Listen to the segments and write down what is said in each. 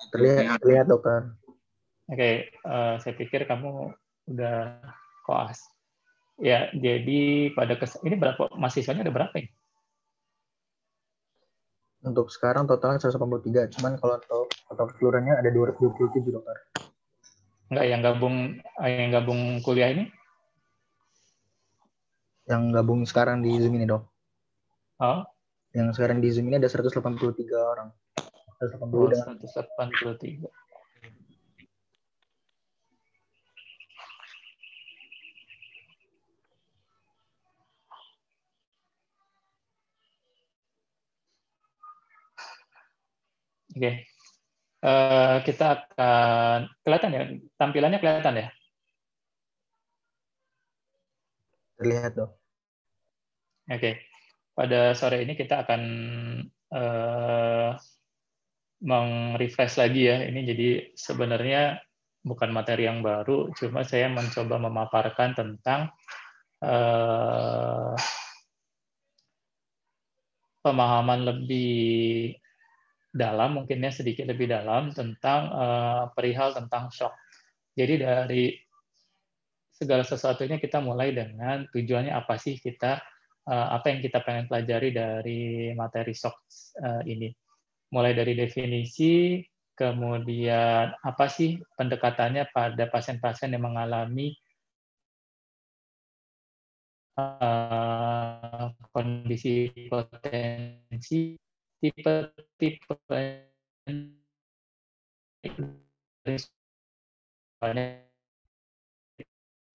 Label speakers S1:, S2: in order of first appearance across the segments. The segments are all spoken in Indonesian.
S1: Terlihat dokter.
S2: Oke, saya pikir kamu udah koas. Ya, jadi ini berapa mahasiswanya ada berapa ini?
S1: Untuk sekarang totalnya 183, cuman kalau total keseluruhannya ada 227 dokter.
S2: Enggak, yang gabung kuliah ini?
S1: Yang gabung sekarang di Zoom ini dok.
S2: Oh,
S1: Yang sekarang di Zoom ini ada 183 orang. 180 dengan
S2: 183. Oke. Kita akan kelihatan ya, tampilannya kelihatan ya?
S1: terlihat dok.
S2: Oke. Pada sore ini kita akan meng-refresh lagi ya. Ini jadi sebenarnya bukan materi yang baru, cuma saya mencoba memaparkan tentang pemahaman lebih dalam, mungkinnya sedikit lebih dalam tentang perihal tentang shock. Jadi dari segala sesuatunya kita mulai dengan tujuannya apa sih kita, apa yang kita pengen pelajari dari materi shock ini. Mulai dari definisi, kemudian apa sih pendekatannya pada pasien-pasien yang mengalami kondisi hipotensi, tipe-tipe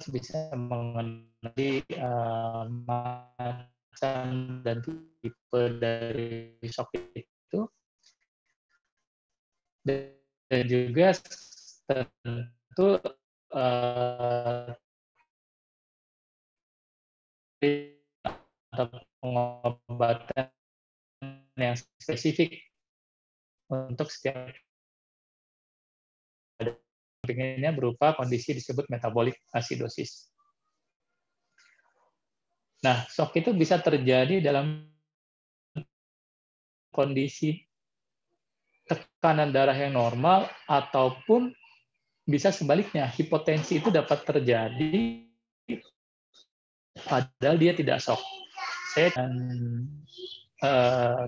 S2: bisa mengenali macam dan tipe dari shock itu, dan juga tentu atau pengobatan yang spesifik untuk setiap sampingnya berupa kondisi disebut metabolic acidosis. Nah, shock itu bisa terjadi dalam kondisi tekanan darah yang normal ataupun bisa sebaliknya, hipotensi itu dapat terjadi padahal dia tidak shock. Saya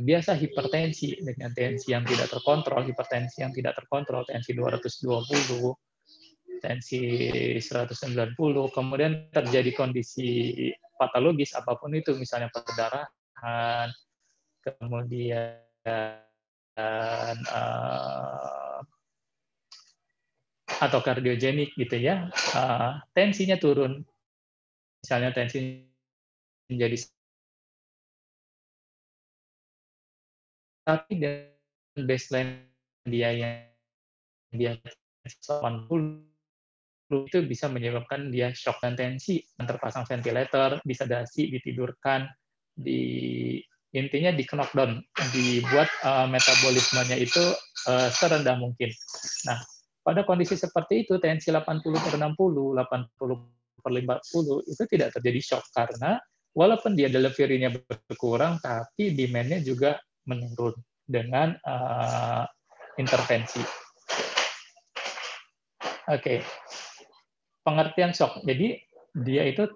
S2: biasa hipertensi dengan tensi yang tidak terkontrol, hipertensi yang tidak terkontrol, tensi 220, tensi 190, kemudian terjadi kondisi patologis apapun itu, misalnya perdarahan, kemudian atau kardiogenik gitu ya, tensinya turun, misalnya tensi menjadi, tapi dengan baseline dia yang dia 80 itu bisa menyebabkan dia shock dan tensi, terpasang ventilator, disedasi, ditidurkan, intinya di knockdown, dibuat metabolismenya itu serendah mungkin. Nah, pada kondisi seperti itu, tensi 80/60, 80/50 itu tidak terjadi shock karena walaupun dia delivery-nya berkurang, tapi demand-nya juga menurun dengan intervensi. Oke. Pengertian shock. Jadi dia itu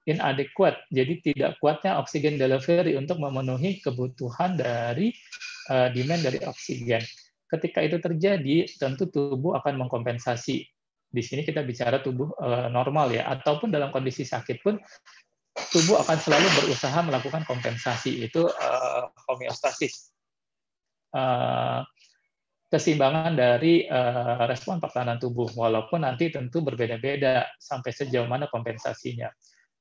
S2: inadequate, jadi tidak kuatnya oksigen delivery untuk memenuhi kebutuhan dari demand dari oksigen. Ketika itu terjadi, tentu tubuh akan mengkompensasi. Di sini kita bicara tubuh normal ya, ataupun dalam kondisi sakit pun tubuh akan selalu berusaha melakukan kompensasi. Itu homeostasis. Keseimbangan dari respon pertahanan tubuh, walaupun nanti tentu berbeda-beda sampai sejauh mana kompensasinya.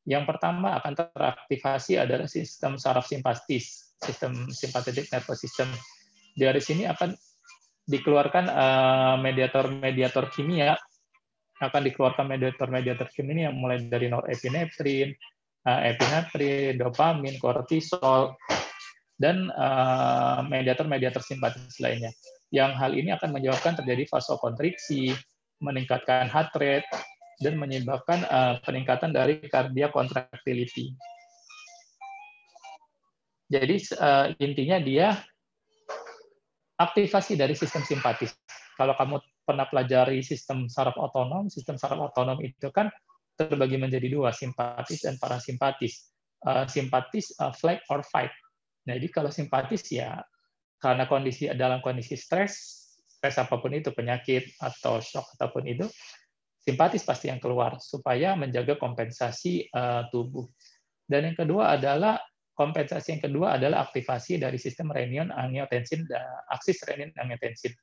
S2: Yang pertama akan teraktivasi adalah sistem saraf simpatis, sistem sympathetic nervous system. Dari sini akan dikeluarkan mediator-mediator kimia, akan dikeluarkan mediator-mediator kimia yang mulai dari norepinefrin, epinefrin, dopamin, kortisol, dan mediator-mediator simpatis lainnya. Yang hal ini akan menyebabkan terjadi vasokonstriksi, meningkatkan heart rate, dan menyebabkan peningkatan dari cardiac contractility. Jadi intinya dia aktivasi dari sistem simpatis. Kalau kamu pernah pelajari sistem saraf otonom itu kan terbagi menjadi dua, simpatis dan parasimpatis. Simpatis, flight or fight. Nah, jadi kalau simpatis ya karena dalam kondisi stres apapun itu, penyakit atau shock apapun itu, simpatis pasti yang keluar supaya menjaga kompensasi tubuh. Dan yang kedua adalah kompensasi yang kedua adalah aktivasi dari sistem renin-angiotensin dan aksis renin-angiotensin.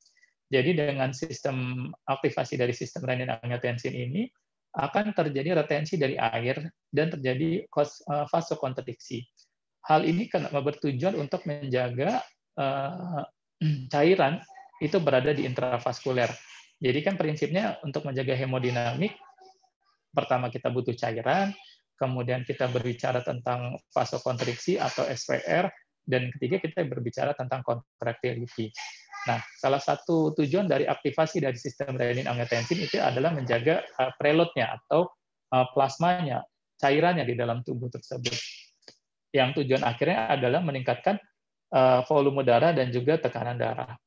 S2: Jadi dengan sistem aktivasi dari sistem renin-angiotensin ini akan terjadi retensi dari air dan terjadi vasokonstriksi. Hal ini bertujuan untuk menjaga cairan itu berada di intravaskuler. Jadi kan prinsipnya untuk menjaga hemodinamik, pertama kita butuh cairan, kemudian kita berbicara tentang vasokonstriksi atau SVR, dan ketiga kita berbicara tentang contractility. Nah, salah satu tujuan dari aktivasi dari sistem renin-angiotensin itu adalah menjaga preload-nya atau plasmanya, cairannya di dalam tubuh tersebut. Yang tujuan akhirnya adalah meningkatkan volume darah dan juga tekanan darah.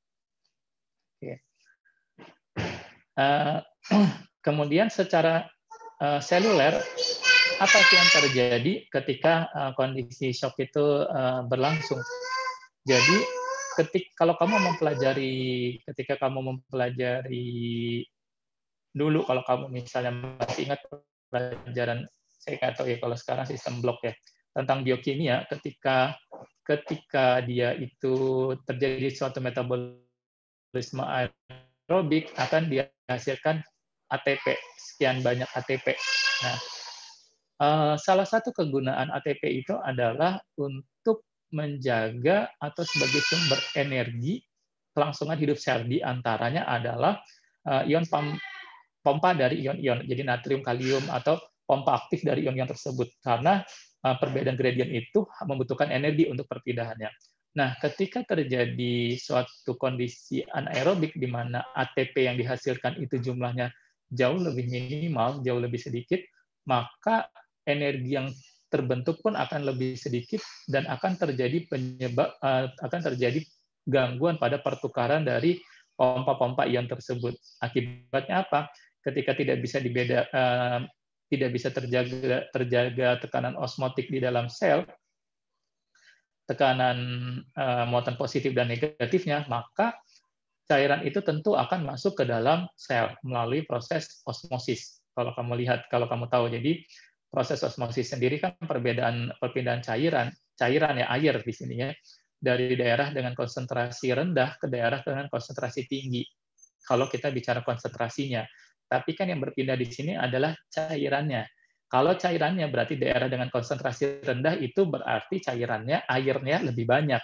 S2: Kemudian secara seluler, apa sih yang terjadi ketika kondisi shock itu berlangsung? Jadi, ketika kamu mempelajari dulu, kalau kamu misalnya masih ingat pelajaran, saya nggak tahu ya kalau sekarang sistem blok ya, tentang biokimia, ketika dia itu terjadi suatu metabolisme aerobik, akan dihasilkan ATP, sekian banyak ATP. Nah, salah satu kegunaan ATP itu adalah untuk menjaga atau sebagai sumber energi kelangsungan hidup sel. Di antaranya adalah ion pompa dari ion-ion, jadi natrium, kalium, atau pompa aktif dari ion-ion tersebut. Karena perbedaan gradien itu membutuhkan energi untuk perpindahannya. Nah, ketika terjadi suatu kondisi anaerobik di mana ATP yang dihasilkan itu jumlahnya jauh lebih minimal, jauh lebih sedikit, maka energi yang terbentuk pun akan lebih sedikit dan akan terjadi gangguan pada pertukaran dari pompa-pompa ion tersebut. Akibatnya apa? Ketika tidak bisa terjaga tekanan osmotik di dalam sel, tekanan muatan positif dan negatifnya, maka cairan itu tentu akan masuk ke dalam sel melalui proses osmosis. Kalau kamu tahu, jadi proses osmosis sendiri kan perpindahan cairan ya, air di sini ya, dari daerah dengan konsentrasi rendah ke daerah dengan konsentrasi tinggi. Kalau kita bicara konsentrasinya, tapi kan yang berpindah di sini adalah cairannya. Kalau cairannya berarti daerah dengan konsentrasi rendah, itu berarti airnya lebih banyak.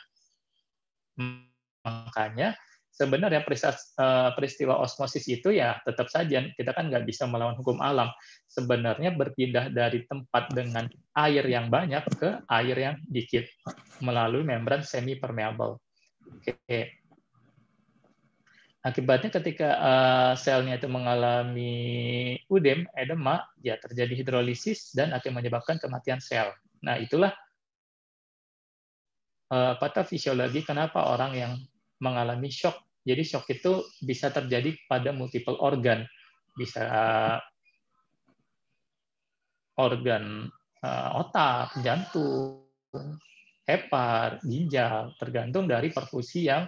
S2: Makanya sebenarnya peristiwa osmosis itu ya tetap saja kita kan nggak bisa melawan hukum alam. Sebenarnya berpindah dari tempat dengan air yang banyak ke air yang dikit melalui membran semi permeable. Oke. Akibatnya ketika selnya itu mengalami edema, ya terjadi hidrolisis dan akan menyebabkan kematian sel. Nah, itulah patofisiologi kenapa orang yang mengalami shock. Jadi shock itu bisa terjadi pada multiple organ, bisa organ otak, jantung, hepar, ginjal, tergantung dari perfusi yang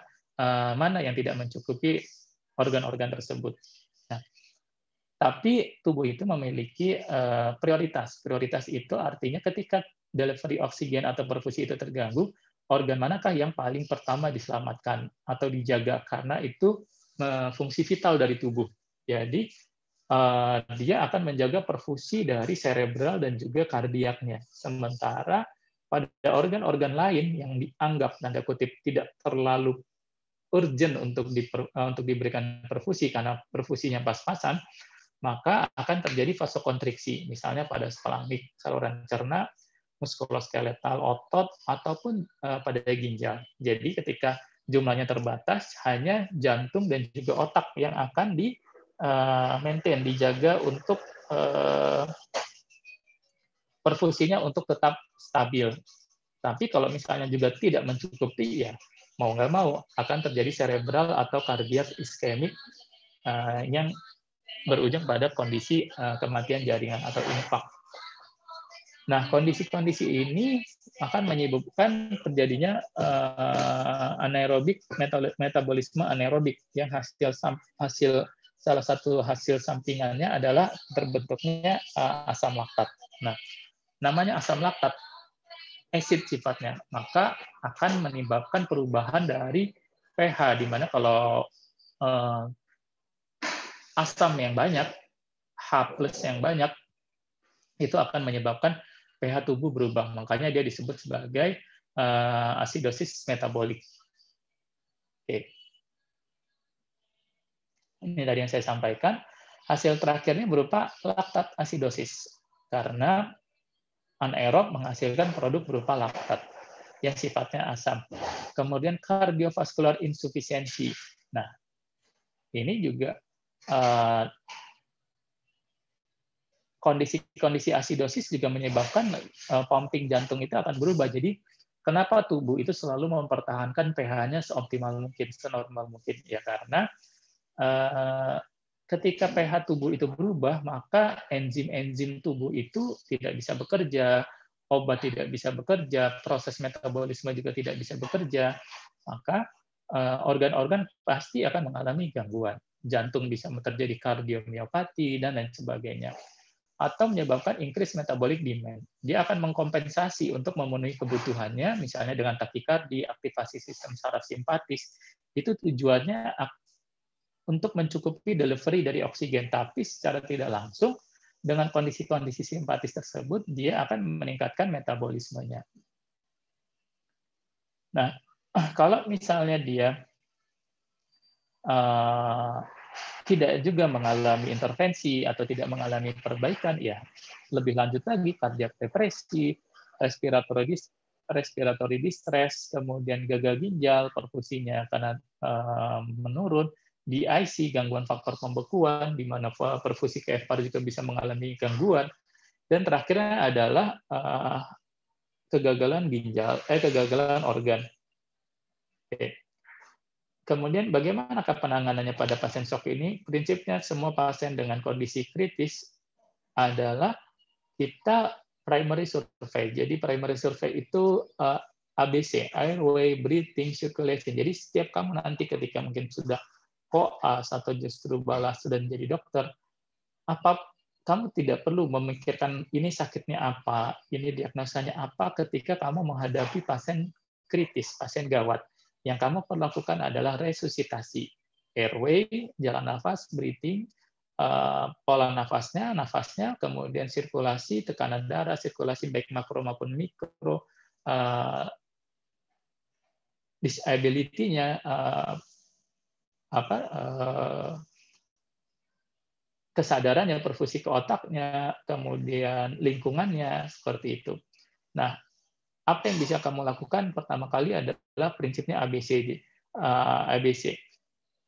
S2: mana yang tidak mencukupi organ-organ tersebut. Nah, tapi tubuh itu memiliki prioritas. Prioritas itu artinya ketika delivery oksigen atau perfusi itu terganggu, organ manakah yang paling pertama diselamatkan atau dijaga, karena itu fungsi vital dari tubuh. Jadi dia akan menjaga perfusi dari cerebral dan juga kardiaknya. Sementara pada organ-organ lain yang dianggap tanda kutip tidak terlalu urgent untuk diberikan perfusi karena perfusinya pas-pasan, maka akan terjadi vasokonstriksi, misalnya pada splanchnik, saluran cerna, muskuloskeletal otot, ataupun pada ginjal. Jadi ketika jumlahnya terbatas, hanya jantung dan juga otak yang akan maintain, dijaga untuk perfusinya untuk tetap stabil. Tapi kalau misalnya juga tidak mencukupi, ya mau nggak mau akan terjadi cerebral atau cardiac ischemic yang berujung pada kondisi kematian jaringan atau infark. Nah, kondisi-kondisi ini akan menyebabkan terjadinya anaerobik metabolisme anaerobik yang salah satu hasil sampingannya adalah terbentuknya asam laktat. Nah, namanya asam laktat asid sifatnya, maka akan menyebabkan perubahan dari pH, di mana kalau asam yang banyak, H+ yang banyak, itu akan menyebabkan pH tubuh berubah. Makanya dia disebut sebagai asidosis metabolik. Oke. Ini tadi yang saya sampaikan. Hasil terakhirnya berupa laktat asidosis. Karena anaerob menghasilkan produk berupa laktat yang sifatnya asam. Kemudian cardiovascular insufficiency. Nah, ini juga kondisi asidosis juga menyebabkan pumping jantung itu akan berubah. Jadi kenapa tubuh itu selalu mempertahankan pH-nya seoptimal mungkin, senormal mungkin? Ya karena ketika pH tubuh itu berubah, maka enzim-enzim tubuh itu tidak bisa bekerja, obat tidak bisa bekerja, proses metabolisme juga tidak bisa bekerja, maka organ-organ pasti akan mengalami gangguan. Jantung bisa terjadi kardiomiopati dan lain sebagainya. Atau menyebabkan increase metabolic demand. Dia akan mengkompensasi untuk memenuhi kebutuhannya, misalnya dengan takikardi, aktivasi sistem saraf simpatis. Itu tujuannya untuk mencukupi delivery dari oksigen, tapi secara tidak langsung dengan kondisi-kondisi simpatis tersebut, dia akan meningkatkan metabolismenya. Nah, kalau misalnya dia tidak juga mengalami intervensi atau tidak mengalami perbaikan, ya lebih lanjut lagi kardiak depresi, respiratory distress, kemudian gagal ginjal, perfusinya karena menurun, DIC, gangguan faktor pembekuan, di mana perfusi KFR juga bisa mengalami gangguan, dan terakhirnya adalah kegagalan kegagalan organ. Oke. Kemudian bagaimana penanganannya pada pasien shock ini? Prinsipnya semua pasien dengan kondisi kritis adalah kita primary survey. Jadi primary survey itu ABC, airway, breathing, circulation. Jadi setiap kamu nanti ketika mungkin sudah koas atau justru balas sudah menjadi dokter, kamu tidak perlu memikirkan ini sakitnya apa, ini diagnosanya apa ketika kamu menghadapi pasien kritis, pasien gawat. Yang kamu perlu lakukan adalah resusitasi, airway, jalan nafas, breathing, pola nafasnya, kemudian sirkulasi, tekanan darah, sirkulasi baik makro maupun mikro, disability-nya, kesadarannya, perfusi ke otaknya, kemudian lingkungannya, seperti itu. Nah, apa yang bisa kamu lakukan? Pertama kali adalah prinsipnya ABC.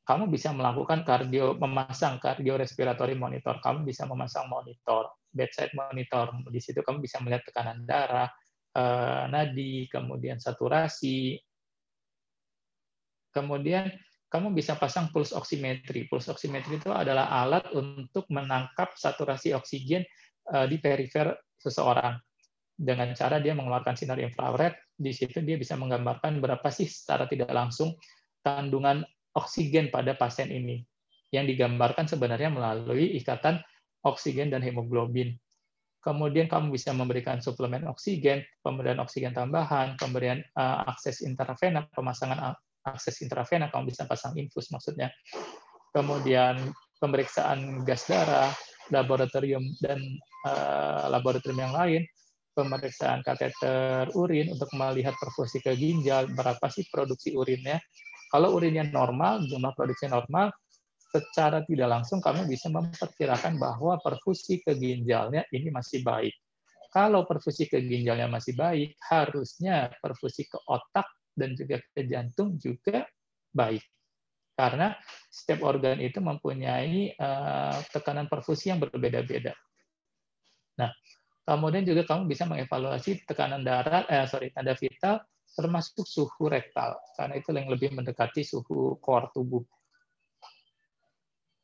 S2: Kamu bisa melakukan memasang cardiorespiratory monitor. Kamu bisa memasang monitor, bedside monitor. Di situ kamu bisa melihat tekanan darah, nadi, kemudian saturasi. Kemudian kamu bisa pasang pulse oximetry. Pulse oximetry itu adalah alat untuk menangkap saturasi oksigen di perifer seseorang. Dengan cara dia mengeluarkan sinar infrared, di situ dia bisa menggambarkan berapa sih secara tidak langsung kandungan oksigen pada pasien ini. Yang digambarkan sebenarnya melalui ikatan oksigen dan hemoglobin. Kemudian kamu bisa memberikan suplemen oksigen, pemberian oksigen tambahan, pemberian akses intravena, pemasangan akses intravena, kamu bisa pasang infus maksudnya. Kemudian pemeriksaan gas darah, laboratorium dan laboratorium yang lain, pemeriksaan kateter urin untuk melihat perfusi ke ginjal, berapa sih produksi urinnya. Kalau urinnya normal, jumlah produksi normal, secara tidak langsung kami bisa memperkirakan bahwa perfusi ke ginjalnya ini masih baik. Kalau perfusi ke ginjalnya masih baik, harusnya perfusi ke otak dan juga ke jantung juga baik. Karena setiap organ itu mempunyai tekanan perfusi yang berbeda-beda. Nah, kemudian juga kamu bisa mengevaluasi tekanan darah, tanda vital termasuk suhu rektal, karena itu yang lebih mendekati suhu core tubuh.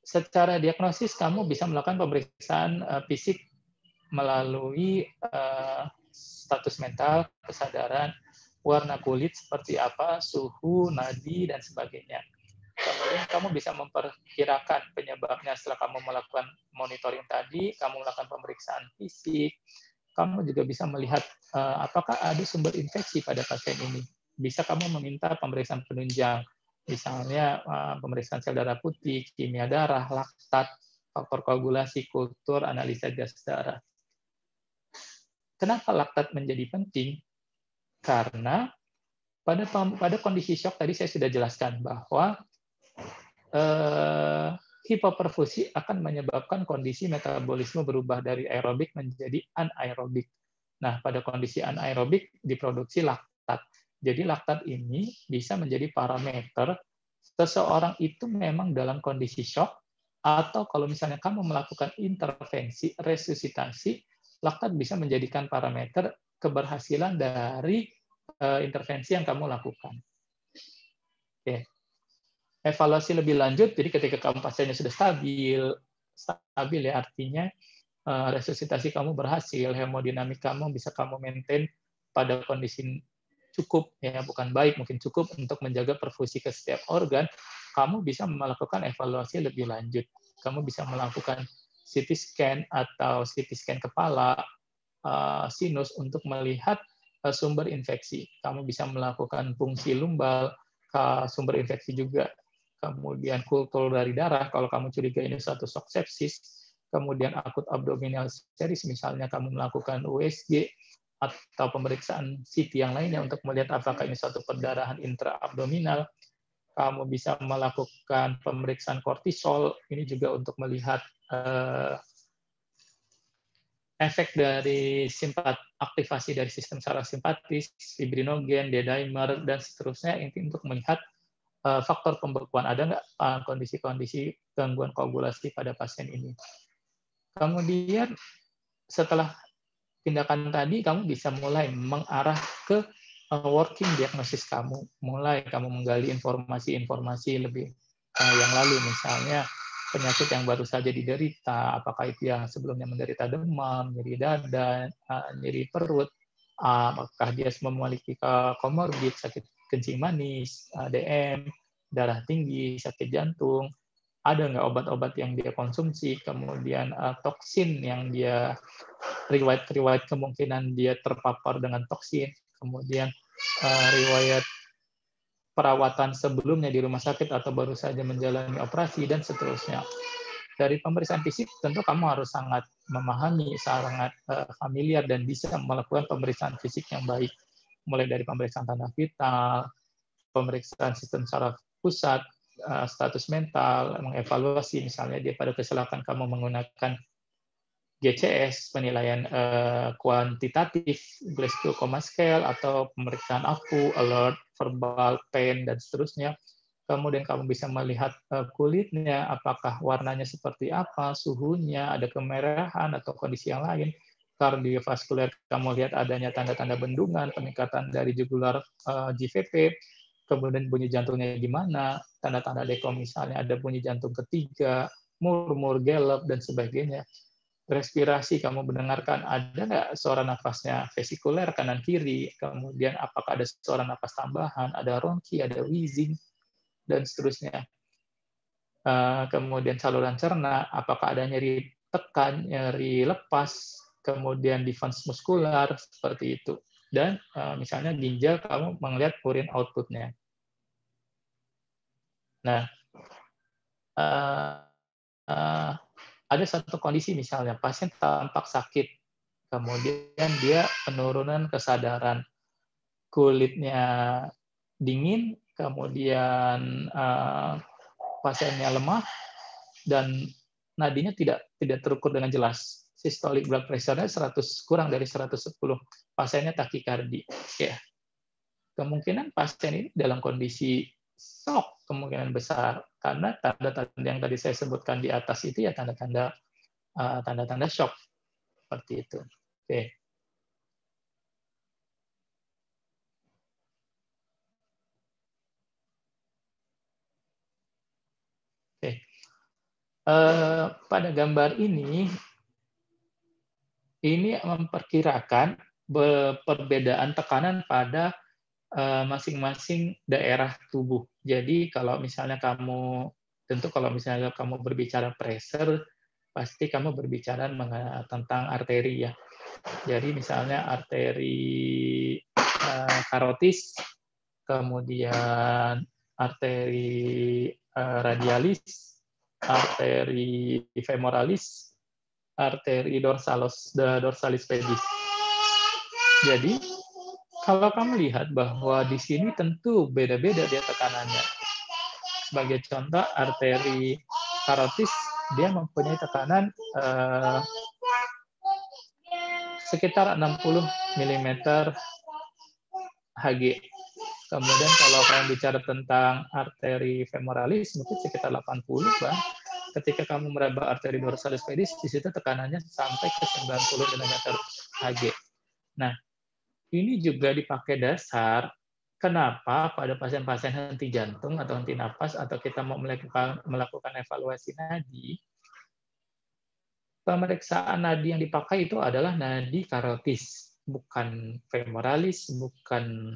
S2: Secara diagnosis, kamu bisa melakukan pemeriksaan fisik melalui status mental, kesadaran, warna kulit seperti apa, suhu, nadi, dan sebagainya. Kemudian kamu bisa memperkirakan penyebabnya setelah kamu melakukan monitoring tadi, kamu melakukan pemeriksaan fisik, kamu juga bisa melihat apakah ada sumber infeksi pada pasien ini. Bisa kamu meminta pemeriksaan penunjang, misalnya pemeriksaan sel darah putih, kimia darah, laktat, faktor koagulasi, kultur, analisa gas darah. Kenapa laktat menjadi penting? Karena pada kondisi shock tadi saya sudah jelaskan bahwa hipoperfusi akan menyebabkan kondisi metabolisme berubah dari aerobik menjadi anaerobik. Nah, pada kondisi anaerobik diproduksi laktat. Jadi laktat ini bisa menjadi parameter seseorang itu memang dalam kondisi shock, atau kalau misalnya kamu melakukan intervensi resusitasi, laktat bisa menjadikan parameter keberhasilan dari intervensi yang kamu lakukan. Oke. Evaluasi lebih lanjut, jadi ketika kamu pasiennya sudah stabil ya artinya resusitasi kamu berhasil, hemodinamik kamu bisa kamu maintain pada kondisi cukup, ya bukan baik, mungkin cukup untuk menjaga perfusi ke setiap organ, kamu bisa melakukan evaluasi lebih lanjut. Kamu bisa melakukan CT scan atau CT scan kepala, sinus untuk melihat sumber infeksi. Kamu bisa melakukan fungsi lumbal, sumber infeksi juga. Kemudian kultur dari darah, kalau kamu curiga ini suatu shock sepsis. Kemudian akut abdominal series, misalnya kamu melakukan USG, atau pemeriksaan CT yang lainnya untuk melihat apakah ini suatu perdarahan intraabdominal. Kamu bisa melakukan pemeriksaan kortisol, ini juga untuk melihat efek dari aktivasi dari sistem saraf simpatis, fibrinogen, D-dimer, dan seterusnya, ini untuk melihat faktor pembekuan, ada nggak kondisi-kondisi gangguan koagulasi pada pasien ini. Kemudian setelah tindakan tadi, kamu bisa mulai mengarah ke working diagnosis kamu. Mulai kamu menggali informasi-informasi lebih yang lalu, misalnya penyakit yang baru saja diderita, apakah itu yang sebelumnya menderita demam, nyeri dada, nyeri perut, apakah dia memiliki komorbid, sakit kencing manis, DM, darah tinggi, sakit jantung, ada nggak obat-obat yang dia konsumsi, kemudian toksin yang dia riwayat kemungkinan dia terpapar dengan toksin, kemudian riwayat perawatan sebelumnya di rumah sakit atau baru saja menjalani operasi, dan seterusnya. Dari pemeriksaan fisik, tentu kamu harus sangat memahami, sangat familiar, dan bisa melakukan pemeriksaan fisik yang baik. Mulai dari pemeriksaan tanda vital, pemeriksaan sistem saraf pusat, status mental, mengevaluasi, misalnya dia pada kecelakaan kamu menggunakan GCS, penilaian kuantitatif, Glasgow Coma Scale, atau pemeriksaan aku, alert, verbal, pain, dan seterusnya. Kemudian kamu bisa melihat kulitnya, apakah warnanya seperti apa, suhunya, ada kemerahan, atau kondisi yang lain. Kardiovaskuler, kamu lihat adanya tanda-tanda bendungan, peningkatan dari jugular GVP, kemudian bunyi jantungnya gimana, tanda-tanda deko misalnya ada bunyi jantung ketiga, murmur, gelap, dan sebagainya. Respirasi, kamu mendengarkan ada nggak suara nafasnya vesikuler kanan kiri, kemudian apakah ada suara nafas tambahan, ada ronki, ada wheezing, dan seterusnya. Kemudian saluran cerna, apakah ada nyeri tekan, nyeri lepas, kemudian defense muskular, seperti itu. Dan misalnya ginjal, kamu melihat urin output-nya. Nah, ada satu kondisi misalnya pasien tampak sakit, kemudian dia penurunan kesadaran, kulitnya dingin, kemudian pasiennya lemah, dan nadinya tidak terukur dengan jelas. Systolic blood pressure-nya kurang dari 110, pasiennya takikardi. Ya. Kemungkinan pasien ini dalam kondisi shock kemungkinan besar, karena tanda-tanda yang tadi saya sebutkan di atas itu ya tanda-tanda shock seperti itu. Oke. Pada gambar ini memperkirakan perbedaan tekanan pada masing-masing daerah tubuh. Jadi kalau misalnya kamu berbicara pressure, pasti kamu berbicara tentang arteri ya. Jadi misalnya arteri karotis, kemudian arteri radialis, arteri femoralis, arteri dorsalis pedis. Jadi kalau kamu lihat bahwa di sini tentu beda-beda dia tekanannya. Sebagai contoh, arteri karotis dia mempunyai tekanan sekitar 60 mm Hg. Kemudian kalau kamu bicara tentang arteri femoralis, mungkin sekitar 80, Bang. Ketika kamu meraba arteri dorsalis pedis, di situ tekanannya sampai ke 90 mm Hg. Nah, ini juga dipakai dasar kenapa pada pasien-pasien henti jantung atau henti napas atau kita mau melakukan evaluasi nadi, pemeriksaan nadi yang dipakai itu adalah nadi karotis, bukan femoralis, bukan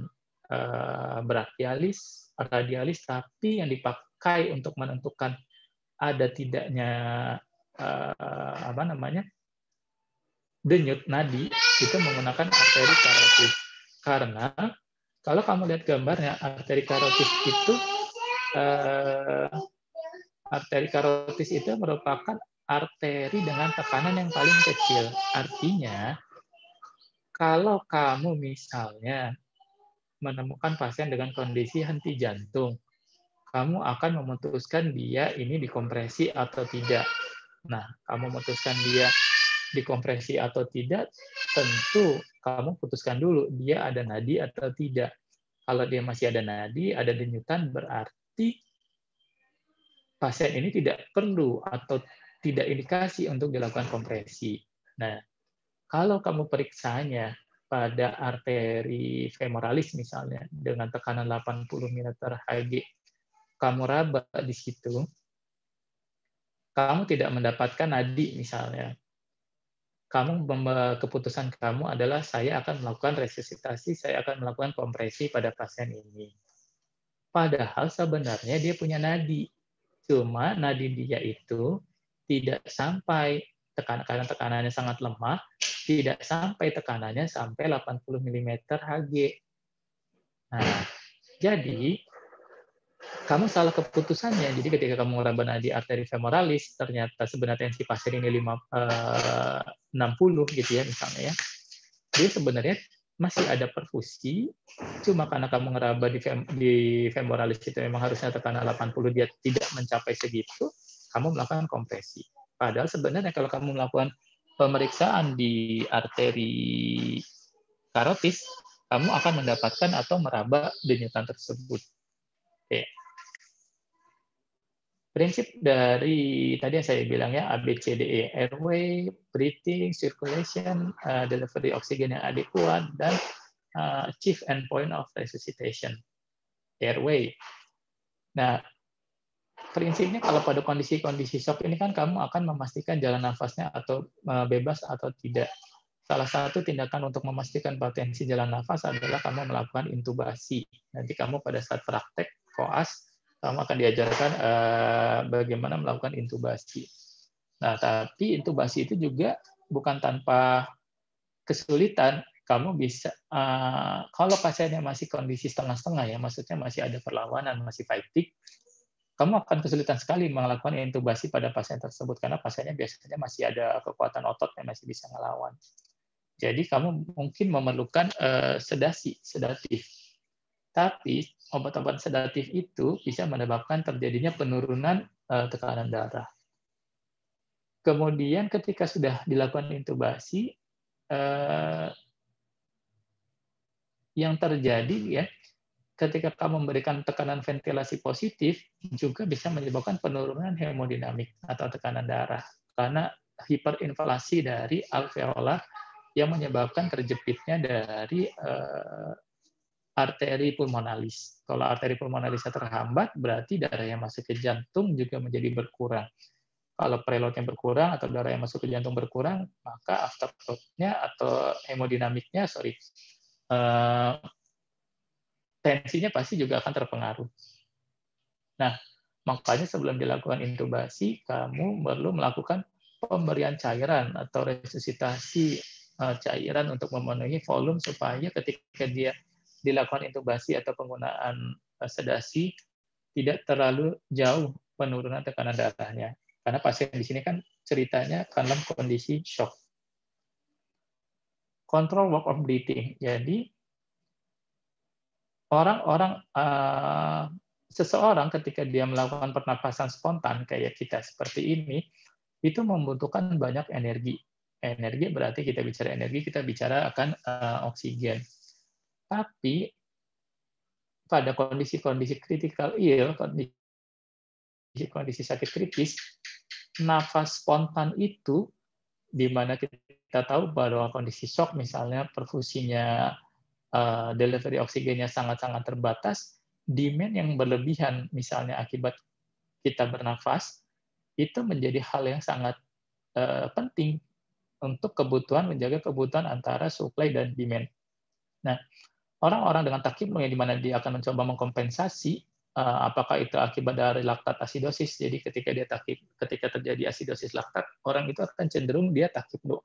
S2: brachialis, radialis, tapi yang dipakai untuk menentukan ada tidaknya denyut nadi itu menggunakan arteri karotis. Karena kalau kamu lihat gambarnya, arteri karotis itu merupakan arteri dengan tekanan yang paling kecil. Artinya, kalau kamu misalnya menemukan pasien dengan kondisi henti jantung, kamu akan memutuskan dia ini dikompresi atau tidak. Nah, kamu memutuskan dia dikompresi atau tidak, tentu kamu putuskan dulu dia ada nadi atau tidak. Kalau dia masih ada nadi, ada denyutan, berarti pasien ini tidak perlu atau tidak indikasi untuk dilakukan kompresi. Nah, kalau kamu periksanya pada arteri femoralis misalnya dengan tekanan 80 mm Hg, kamu raba di situ, kamu tidak mendapatkan nadi misalnya. Keputusan kamu adalah saya akan melakukan resusitasi, saya akan melakukan kompresi pada pasien ini. Padahal sebenarnya dia punya nadi. Cuma nadi dia itu tidak sampai karena tekanannya sangat lemah, tidak sampai tekanannya sampai 80 mm Hg. Nah, jadi kamu salah keputusannya. Jadi ketika kamu meraba nadi arteri femoralis, ternyata sebenarnya tensi pasien ini 60 gitu ya misalnya ya. Dia sebenarnya masih ada perfusi, cuma karena kamu ngeraba di femoralis itu memang harusnya tekanan 80, dia tidak mencapai segitu, kamu melakukan kompresi. Padahal sebenarnya kalau kamu melakukan pemeriksaan di arteri karotis, kamu akan mendapatkan atau meraba denyutan tersebut. Oke. Prinsip dari tadi yang saya bilang ya, ABCDE, airway, breathing, circulation, delivery oksigen yang adekuat, dan chief endpoint of resuscitation, airway. Nah, prinsipnya kalau pada kondisi-kondisi shock ini kan kamu akan memastikan jalan nafasnya atau bebas atau tidak. Salah satu tindakan untuk memastikan potensi jalan nafas adalah kamu melakukan intubasi. Nanti kamu pada saat praktek koas, kamu akan diajarkan bagaimana melakukan intubasi. Nah, tapi intubasi itu juga bukan tanpa kesulitan. Kamu bisa, kalau pasiennya masih kondisi setengah-setengah ya, maksudnya masih ada perlawanan, masih fatigue, kamu akan kesulitan sekali melakukan intubasi pada pasien tersebut karena pasiennya biasanya masih ada kekuatan otot yang masih bisa ngelawan. Jadi kamu mungkin memerlukan sedatif. Tapi obat-obat sedatif itu bisa menyebabkan terjadinya penurunan tekanan darah. Kemudian ketika sudah dilakukan intubasi, yang terjadi ya, ketika kamu memberikan tekanan ventilasi positif, juga bisa menyebabkan penurunan hemodinamik atau tekanan darah. Karena hiperinflasi dari alveolar yang menyebabkan terjepitnya dari arteri pulmonalis. Kalau arteri pulmonalisnya terhambat, berarti darah yang masuk ke jantung juga menjadi berkurang. Kalau preloadnya berkurang atau darah yang masuk ke jantung berkurang, maka afterload-nya atau hemodinamiknya, tensinya pasti juga akan terpengaruh. Nah, makanya sebelum dilakukan intubasi, kamu perlu melakukan pemberian cairan atau resusitasi cairan untuk memenuhi volume supaya ketika dia dilakukan intubasi atau penggunaan sedasi tidak terlalu jauh penurunan tekanan darahnya. Karena pasien di sini kan ceritanya dalam kondisi shock. Control walk of breathing. Jadi seseorang ketika dia melakukan pernapasan spontan kayak kita seperti ini, itu membutuhkan banyak energi. Energi berarti kita bicara energi, kita bicara akan oksigen. Tapi pada kondisi-kondisi critical ill, kondisi sakit kritis, nafas spontan itu, di mana kita tahu bahwa kondisi shock, misalnya perfusinya, delivery oksigennya sangat-sangat terbatas, demand yang berlebihan, misalnya akibat kita bernafas, itu menjadi hal yang sangat penting untuk menjaga kebutuhan antara supply dan demand. Nah, orang-orang dengan takipno yang di mana dia akan mencoba mengkompensasi, apakah itu akibat dari laktat asidosis, jadi ketika terjadi asidosis laktat, orang itu akan cenderung dia takipno.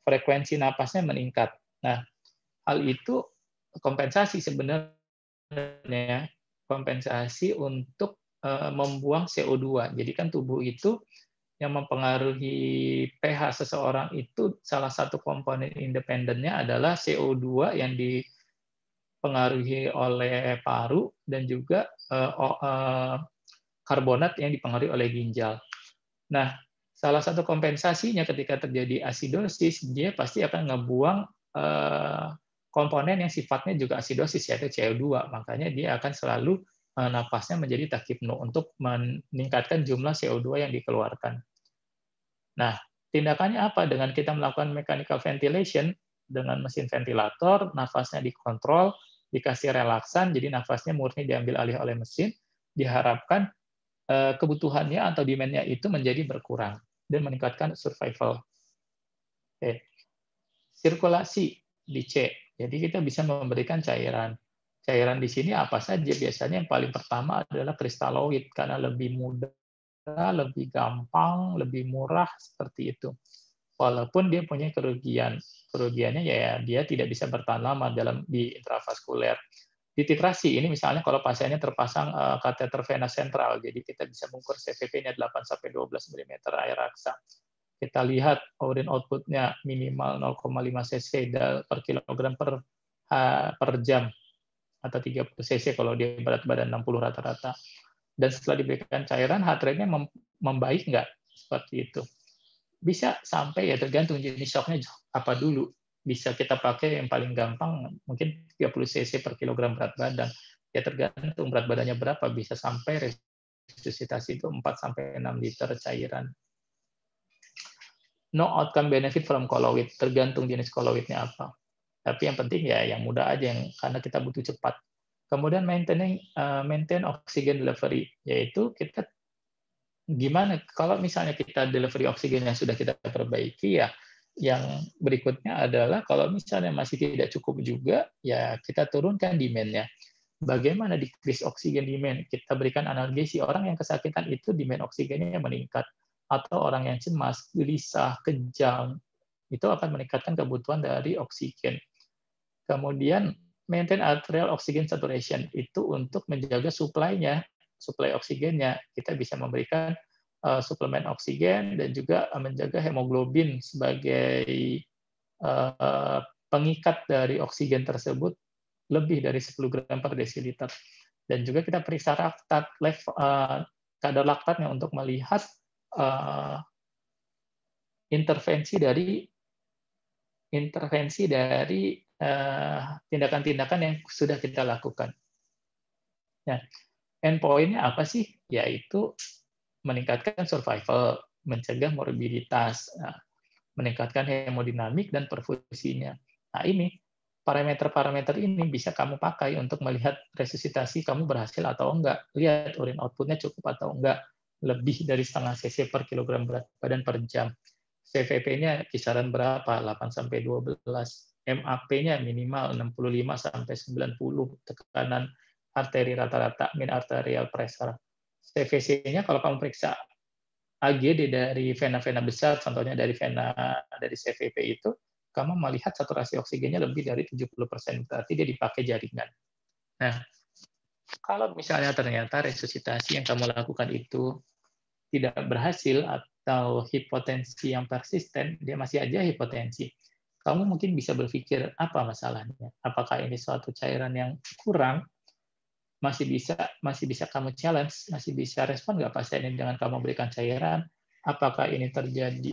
S2: Frekuensi napasnya meningkat. Nah, hal itu kompensasi sebenarnya, kompensasi untuk membuang CO2. Jadi kan tubuh itu yang mempengaruhi pH seseorang itu salah satu komponen independennya adalah CO2 yang dipengaruhi oleh paru dan juga karbonat yang dipengaruhi oleh ginjal. Nah, salah satu kompensasinya ketika terjadi asidosis, dia pasti akan ngebuang komponen yang sifatnya juga asidosis, yaitu CO2. Makanya dia akan selalu napasnya menjadi takipno untuk meningkatkan jumlah CO2 yang dikeluarkan. Nah, tindakannya apa? Dengan kita melakukan mechanical ventilation, dengan mesin ventilator, nafasnya dikontrol, dikasih relaksan, jadi nafasnya murni diambil alih oleh mesin, diharapkan kebutuhannya atau demand-nya itu menjadi berkurang dan meningkatkan survival. Oke. Sirkulasi di C. Jadi kita bisa memberikan cairan. Cairan di sini apa saja? Biasanya yang paling pertama adalah kristaloid karena lebih mudah, lebih gampang, lebih murah seperti itu. Walaupun dia punya kerugian. Kerugiannya ya dia tidak bisa bertahan lama di intravaskuler. Di titrasi ini misalnya kalau pasiennya terpasang kateter vena sentral, jadi kita bisa mengukur CVP-nya 8-12 mm air raksa. Kita lihat urine output-nya minimal 0,5 cc per kilogram per jam, atau 30 cc kalau dia berat badan 60 rata-rata. Dan setelah diberikan cairan, heart rate-nya membaik nggak? Seperti itu. Bisa sampai, ya tergantung jenis shock-nya apa dulu. Bisa kita pakai yang paling gampang, mungkin 30 cc per kilogram berat badan. Ya tergantung berat badannya berapa, bisa sampai resusitasi itu 4-6 liter cairan. No outcome benefit from colloid, tergantung jenis colloidnya apa. Tapi yang penting ya yang mudah aja, karena kita butuh cepat. Kemudian maintain oxygen delivery, yaitu kita gimana kalau misalnya kita delivery oksigen yang sudah kita perbaiki, ya yang berikutnya adalah kalau misalnya masih tidak cukup juga, ya kita turunkan demand-nya. Bagaimana decrease oksigen demand? Kita berikan analgesi. Orang yang kesakitan itu demand oksigennya meningkat, atau orang yang cemas, gelisah, kejang, itu akan meningkatkan kebutuhan dari oksigen. Kemudian maintain arterial oxygen saturation, itu untuk menjaga supply-nya, suplai oksigennya. Kita bisa memberikan suplemen oksigen dan juga menjaga hemoglobin sebagai pengikat dari oksigen tersebut lebih dari 10 gram per desiliter. Dan juga kita periksa kadar laktatnya untuk melihat intervensi dari tindakan-tindakan yang sudah kita lakukan. Nah, endpoint-nya apa sih? Yaitu meningkatkan survival, mencegah morbiditas, meningkatkan hemodinamik dan perfusinya. Nah, ini parameter-parameter ini bisa kamu pakai untuk melihat resusitasi kamu berhasil atau enggak. Lihat urine output-nya cukup atau enggak. lebih dari setengah cc per kilogram berat badan per jam. CVP-nya kisaran berapa? 8-12. MAP-nya minimal 65-90. Tekanan arteri rata-rata, mean arterial pressure. CVC-nya kalau kamu periksa AGD dari vena-vena besar, contohnya dari vena dari CVP itu, kamu melihat saturasi oksigennya lebih dari 70%, berarti dia dipakai jaringan. Nah, kalau misalnya ternyata resusitasi yang kamu lakukan itu tidak berhasil atau hipotensi yang persisten, dia masih aja hipotensi. Kamu mungkin bisa berpikir apa masalahnya? Apakah ini suatu cairan yang kurang? Masih bisa kamu challenge, masih bisa respon nggak pasien ini dengan kamu berikan cairan? Apakah ini terjadi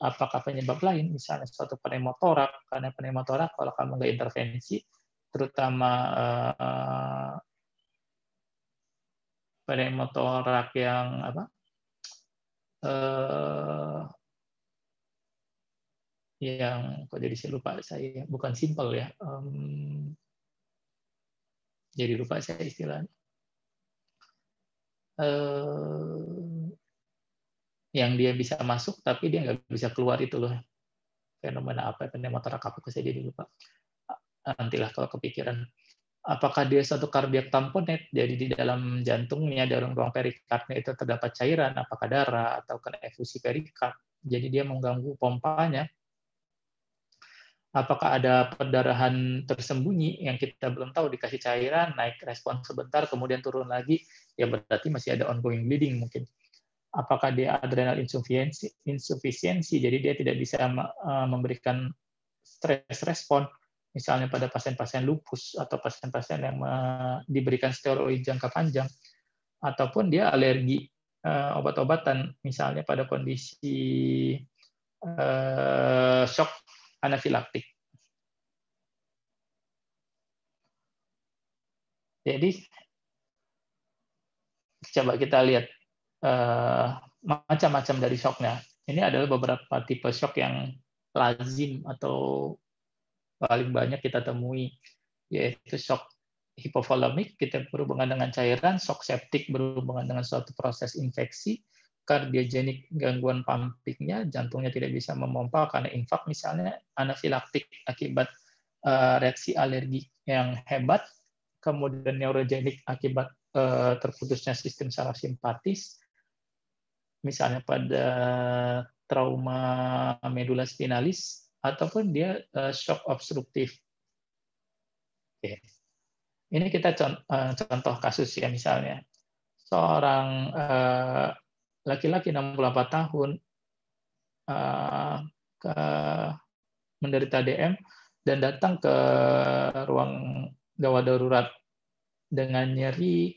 S2: apakah penyebab lain, misalnya suatu pneumotorak? Karena pneumotorak kalau kamu nggak intervensi, terutama pneumotorak yang yang kok jadi saya lupa, saya bukan simple ya, jadi lupa saya istilahnya, yang dia bisa masuk tapi dia nggak bisa keluar itu loh, fenomena apa, pneumotorak apa, saya jadi lupa, nantilah kalau kepikiran. Apakah dia suatu cardiac tamponade, jadi di dalam jantungnya, dalam ruang perikardnya itu terdapat cairan, apakah darah atau kena efusi perikard, jadi dia mengganggu pompanya. Apakah ada perdarahan tersembunyi yang kita belum tahu, dikasih cairan, naik respon sebentar, kemudian turun lagi, ya berarti masih ada ongoing bleeding mungkin. Apakah dia adrenal insufficiency, jadi dia tidak bisa memberikan stress respon, misalnya pada pasien-pasien lupus atau pasien-pasien yang diberikan steroid jangka panjang, ataupun dia alergi obat-obatan, misalnya pada kondisi shock anafilaktik. Jadi coba kita lihat macam-macam dari shocknya. Ini adalah beberapa tipe shock yang lazim atau paling banyak kita temui, yaitu shock hipovolemik, kita berhubungan dengan cairan, shock septik berhubungan dengan suatu proses infeksi, kardiogenik, gangguan pumpingnya, jantungnya tidak bisa memompa karena infak misalnya, anafilaktik akibat reaksi alergi yang hebat, kemudian neurogenik akibat terputusnya sistem saraf simpatis, misalnya pada trauma medula spinalis, ataupun dia shock obstruktif. Oke. Ini kita contoh kasus ya, misalnya seorang laki-laki 64 tahun menderita DM dan datang ke ruang gawat darurat dengan nyeri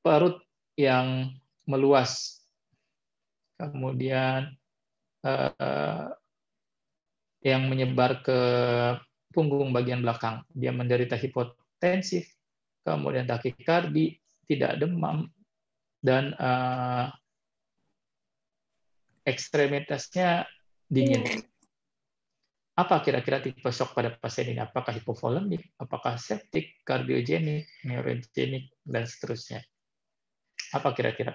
S2: perut yang meluas, kemudian yang menyebar ke punggung bagian belakang. Dia menderita hipotensif, kemudian takikardi, tidak demam, dan ekstremitasnya dingin. Apa kira-kira tipe shock pada pasien ini? Apakah hipovolemik, apakah septik, kardiogenik, neurogenik, dan seterusnya? Apa kira-kira?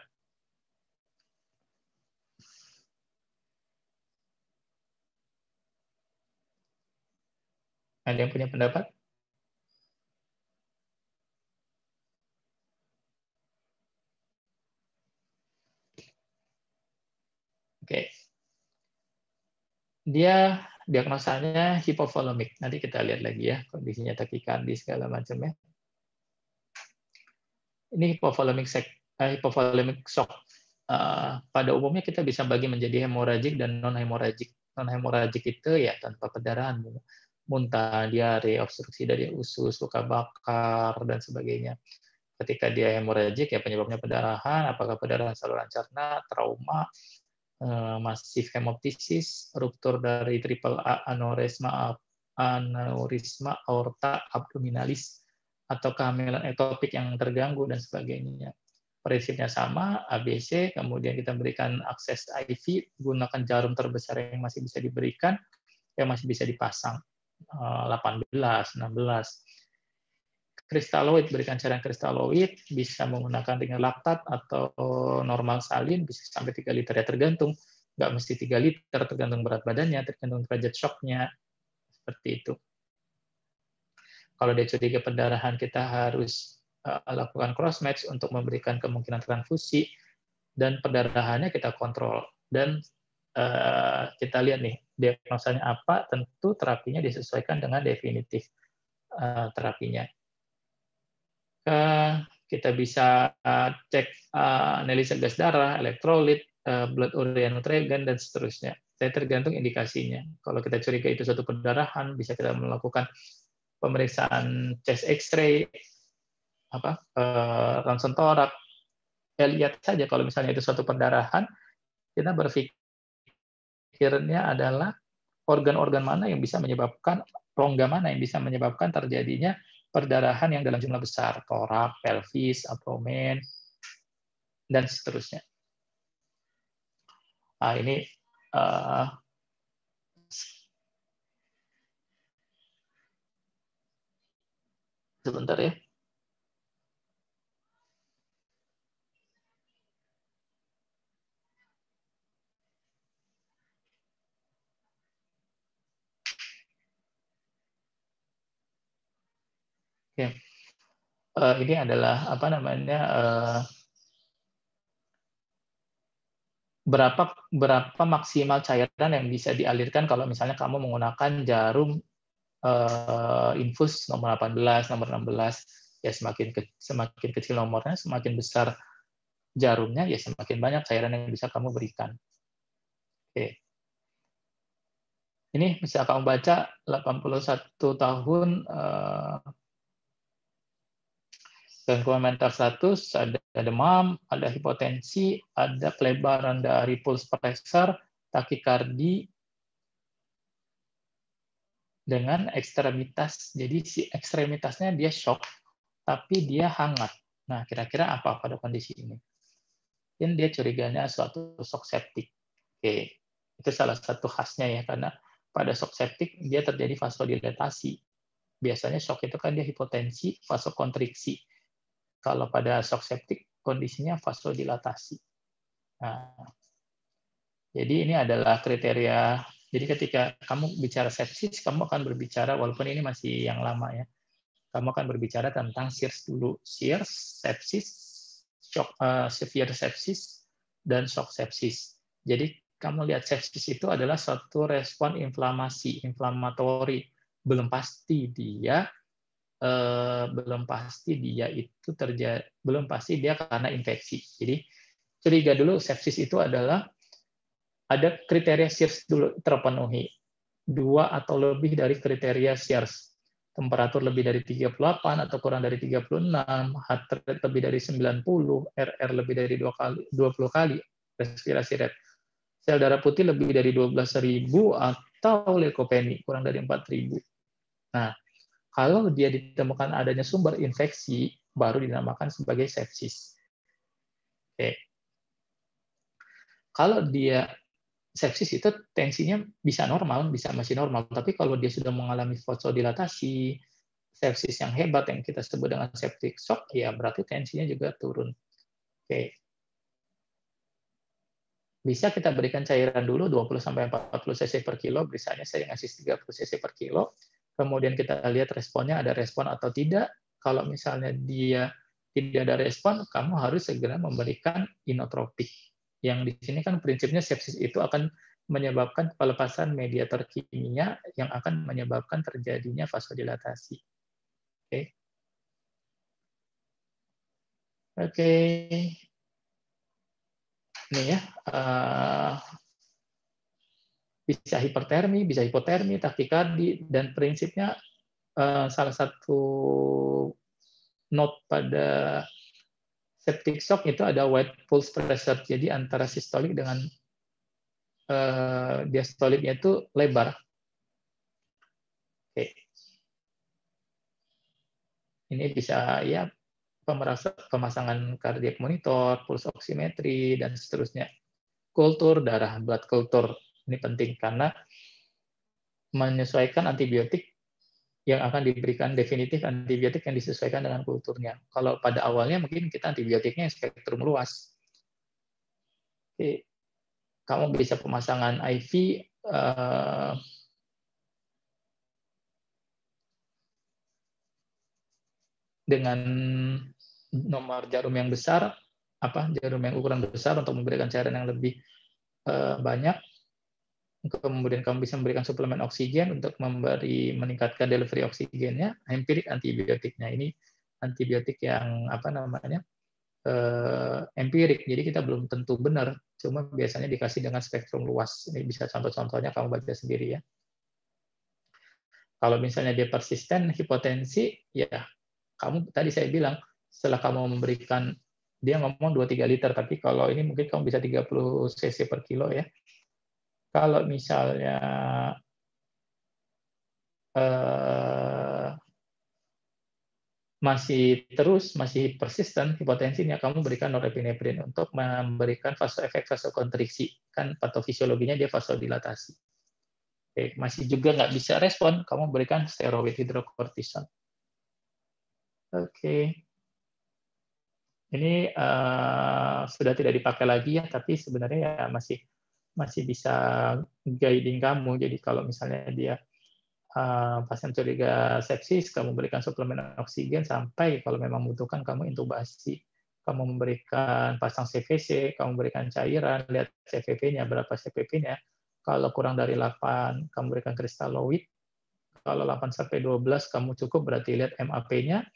S2: Ada yang punya pendapat? Oke. Dia diagnosanya hipovolemik. Nanti kita lihat lagi ya, kondisinya takikardi segala macamnya. Ini hipovolemik shock. Pada umumnya kita bisa bagi menjadi hemoragik dan non-hemoragik. Non-hemoragik itu ya tanpa perdarahan, muntah, diare, obstruksi dari usus, luka bakar, dan sebagainya. Ketika dia hemoragik, ya penyebabnya pendarahan, apakah pendarahan saluran cerna, trauma, masif hemoptisis, ruptur dari triple A, aneurisma aorta abdominalis, atau kehamilan ektopik yang terganggu, dan sebagainya. Prinsipnya sama, ABC, kemudian kita berikan akses IV, gunakan jarum terbesar yang masih bisa diberikan, yang masih bisa dipasang, 18, 16. kristaloid, berikan cairan kristaloid, bisa menggunakan ringan laktat atau normal salin, bisa sampai 3 liter ya, tergantung. Nggak mesti 3 liter, tergantung berat badannya, tergantung derajat shocknya, seperti itu. Kalau dia curiga pendarahan, kita harus lakukan cross match untuk memberikan kemungkinan transfusi, dan pendarahannya kita kontrol. Dan kita lihat nih, diagnosanya apa, tentu terapinya disesuaikan dengan definitif terapinya. Kita bisa cek analisa gas darah, elektrolit, blood urea nutrien, dan seterusnya. Saya tergantung indikasinya. Kalau kita curiga itu suatu pendarahan, bisa kita melakukan pemeriksaan chest X-ray, ronsen torak. Ya, lihat saja kalau misalnya itu suatu pendarahan, kita berpikirnya adalah organ-organ mana yang bisa menyebabkan, rongga mana yang bisa menyebabkan terjadinya perdarahan yang dalam jumlah besar, torak, pelvis, abdomen, dan seterusnya. Nah, ini sebentar ya. Oke. Ini adalah berapa maksimal cairan yang bisa dialirkan kalau misalnya kamu menggunakan jarum infus nomor 18, nomor 16. Ya, semakin kecil nomornya, semakin besar jarumnya, ya semakin banyak cairan yang bisa kamu berikan. Oke. Ini bisa kamu baca 81 tahun gangguan mental status, ada demam, ada hipotensi, ada pelebaran dari pulse pressure, takikardi, dengan ekstremitas. Jadi si ekstremitasnya dia shock, tapi dia hangat. Nah, kira-kira apa pada kondisi ini? Dan dia curiganya suatu shock septik. Oke, itu salah satu khasnya ya, karena pada shock septik dia terjadi vasodilatasi. Biasanya shock itu kan dia hipotensi, vasokontriksi. Kalau pada shock septik, kondisinya vasodilatasi. Nah, jadi ini adalah kriteria. Jadi ketika kamu bicara sepsis, kamu akan berbicara, walaupun ini masih yang lama ya, kamu akan berbicara tentang SIRS dulu. SIRS, sepsis, shock, severe sepsis, dan shock sepsis. Jadi kamu lihat sepsis itu adalah suatu respon inflamatori. Belum pasti dia karena infeksi. Jadi curiga dulu sepsis itu adalah ada kriteria SIRS dulu terpenuhi. 2 atau lebih dari kriteria SIRS. Temperatur lebih dari 38 atau kurang dari 36, heart rate lebih dari 90, RR lebih dari 20 kali, respirasi rate. Sel darah putih lebih dari 12.000 atau leukopenia kurang dari 4.000. Nah, kalau dia ditemukan adanya sumber infeksi, baru dinamakan sebagai sepsis. Oke. Kalau dia sepsis itu tensinya bisa normal, bisa masih normal. Tapi kalau dia sudah mengalami vasodilatasi, sepsis yang hebat yang kita sebut dengan septic shock, ya berarti tensinya juga turun. Oke. Bisa kita berikan cairan dulu 20-40 cc per kilo, misalnya saya ngasih 30 cc per kilo, kemudian kita lihat responnya, ada respon atau tidak. Kalau misalnya dia tidak ada respon, kamu harus segera memberikan inotropik. Yang di sini kan prinsipnya sepsis itu akan menyebabkan pelepasan mediator kimia yang akan menyebabkan terjadinya vasodilatasi. Oke. Oke. Ini ya. Bisa hipertermi, bisa hipotermi, takikardi, dan prinsipnya salah satu note pada septic shock itu ada wide pulse pressure, jadi antara sistolik dengan diastoliknya itu lebar. Oke. Ini bisa ya pemasangan kardiak monitor, pulse oximetri, dan seterusnya. Kultur darah, blood culture ini penting karena menyesuaikan antibiotik yang akan diberikan definitif antibiotik yang disesuaikan dengan kulturnya. Kalau pada awalnya mungkin kita antibiotiknya spektrum luas. Oke, kamu bisa pemasangan IV dengan nomor jarum yang besar, jarum yang ukuran besar untuk memberikan cairan yang lebih banyak. Kemudian kamu bisa memberikan suplemen oksigen untuk meningkatkan delivery oksigennya. Empirik antibiotiknya ini antibiotik yang empirik, jadi kita belum tentu benar, cuma biasanya dikasih dengan spektrum luas. Ini bisa contoh-contohnya kamu baca sendiri ya. Kalau misalnya dia persisten hipotensi, ya kamu tadi saya bilang setelah kamu memberikan, dia ngomong 2-3 liter, tapi kalau ini mungkin kamu bisa 30 cc per kilo ya. Kalau misalnya masih persisten hipotensinya, kamu berikan norepinefrin untuk memberikan efek vasokonstriksi. Kan patofisiologinya dia vasodilatasi. Oke, masih juga nggak bisa respon, kamu berikan steroid hidrokortison. Oke. Ini sudah tidak dipakai lagi ya, tapi sebenarnya ya masih bisa guiding kamu. Jadi kalau misalnya dia pasien curiga sepsis, kamu berikan suplemen oksigen sampai kalau memang membutuhkan kamu intubasi. Kamu memberikan pasang CVC, kamu berikan cairan, lihat CVP-nya, berapa CVP-nya. Kalau kurang dari 8, kamu berikan kristaloid. Kalau 8-12 kamu cukup, berarti lihat MAP-nya,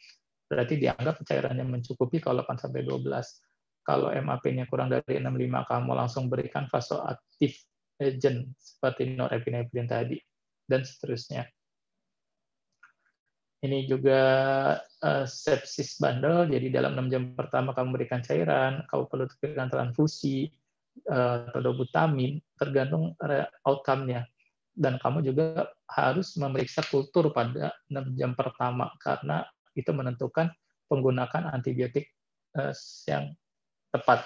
S2: berarti dianggap cairannya mencukupi kalau 8-12. Kalau MAP-nya kurang dari 65, kamu langsung berikan vasoaktif agent seperti norepinefrin tadi, dan seterusnya. Ini juga sepsis bundle, jadi dalam 6 jam pertama kamu berikan cairan, kamu perlu berikan transfusi, atau dobutamin, tergantung outcome-nya. Dan kamu juga harus memeriksa kultur pada 6 jam pertama, karena itu menentukan penggunaan antibiotik yang tepat.